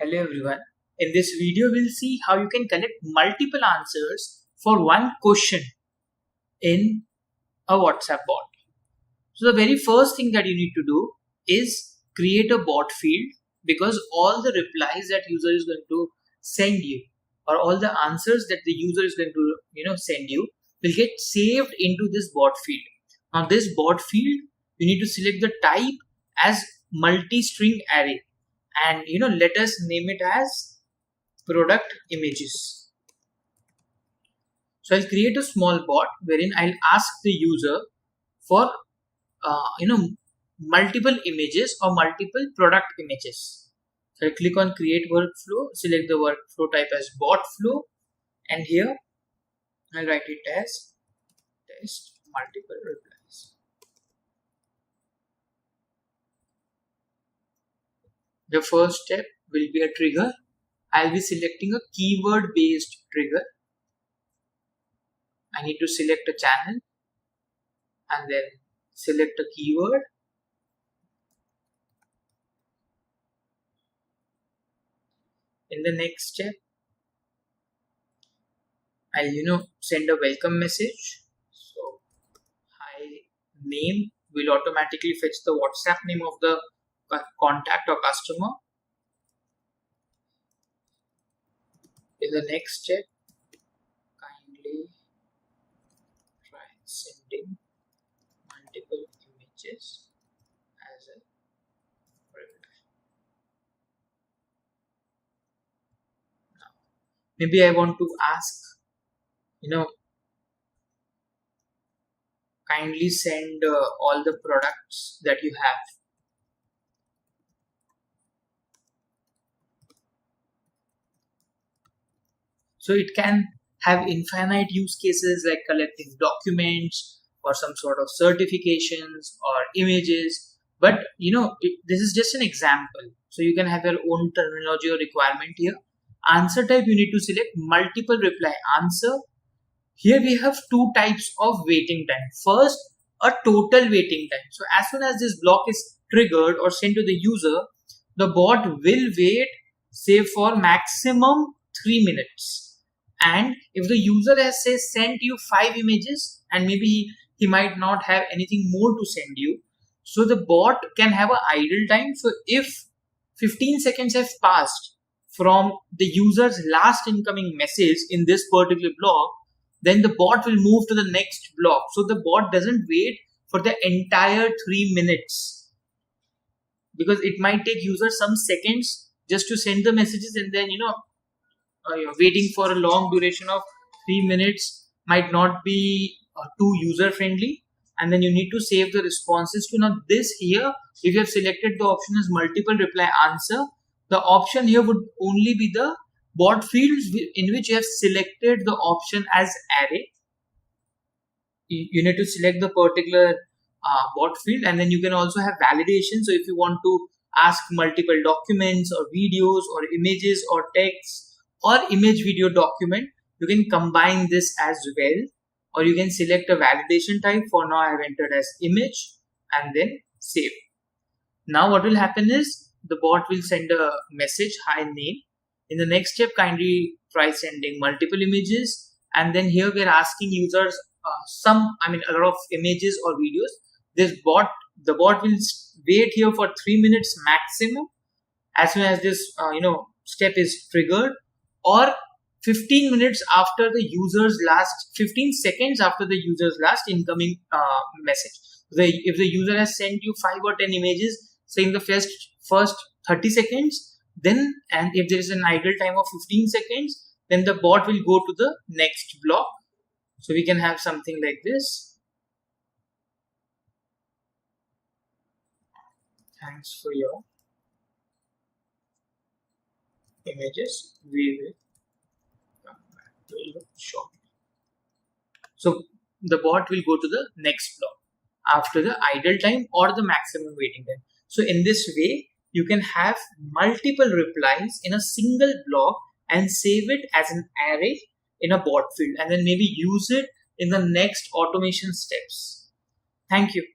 Hello everyone. In this video, we'll see how you can collect multiple answers for one question in a WhatsApp bot. So the very first thing that you need to do is create a bot field, because all the replies that user is going to send you, or all the answers that the user is going to send you, will get saved into this bot field. Now this bot field, you need to select the type as multi-string array, and let us name it as product images. So I'll create a small bot wherein I'll ask the user for multiple images or multiple product images. So I click on create workflow, select the workflow type as bot flow, and here I'll write it as test multiple replies. The first step will be a trigger. I'll be selecting a keyword based trigger. I need to select a channel and then select a keyword. In the next step, I'll send a welcome message. So hi name will automatically fetch the WhatsApp name of the contact or customer. In the next step, kindly try sending multiple images as a reply. Now, maybe I want to ask, kindly send all the products that you have. So it can have infinite use cases like collecting documents or some sort of certifications or images. But this is just an example. So you can have your own terminology or requirement here. Answer type, you need to select multiple reply answer. Here we have two types of waiting time. First, a total waiting time. So as soon as this block is triggered or sent to the user, the bot will wait, say, for maximum 3 minutes. And if the user has sent you 5 images, and maybe he might not have anything more to send you, so the bot can have an idle time. So if 15 seconds have passed from the user's last incoming message in this particular block, then the bot will move to the next block. So the bot doesn't wait for the entire 3 minutes, because it might take user some seconds just to send the messages, and then waiting for a long duration of 3 minutes might not be too user friendly, and then you need to save the responses to. Now this here, if you have selected the option as multiple reply answer, the option here would only be the bot fields in which you have selected the option as array. You need to select the particular bot field, and then you can also have validation. So if you want to ask multiple documents or videos or images or text or image video document, you can combine this as well, or you can select a validation type. For now I have entered as image and then save. Now what will happen is the bot will send a message, hi name. In the next step, kindly try sending multiple images, and then here we are asking users a lot of images or videos. The bot will wait here for 3 minutes maximum as soon as this step is triggered, or 15 minutes after the user's last 15 seconds after the user's last incoming message. If the user has sent you 5 or 10 images, say in the first 30 seconds, then, and if there is an idle time of 15 seconds, then the bot will go to the next block. So we can have something like this. Thanks for your images. We will come back to you shortly. So the bot will go to the next block after the idle time or the maximum waiting time. So in this way, you can have multiple replies in a single block and save it as an array in a bot field, and then maybe use it in the next automation steps. Thank you.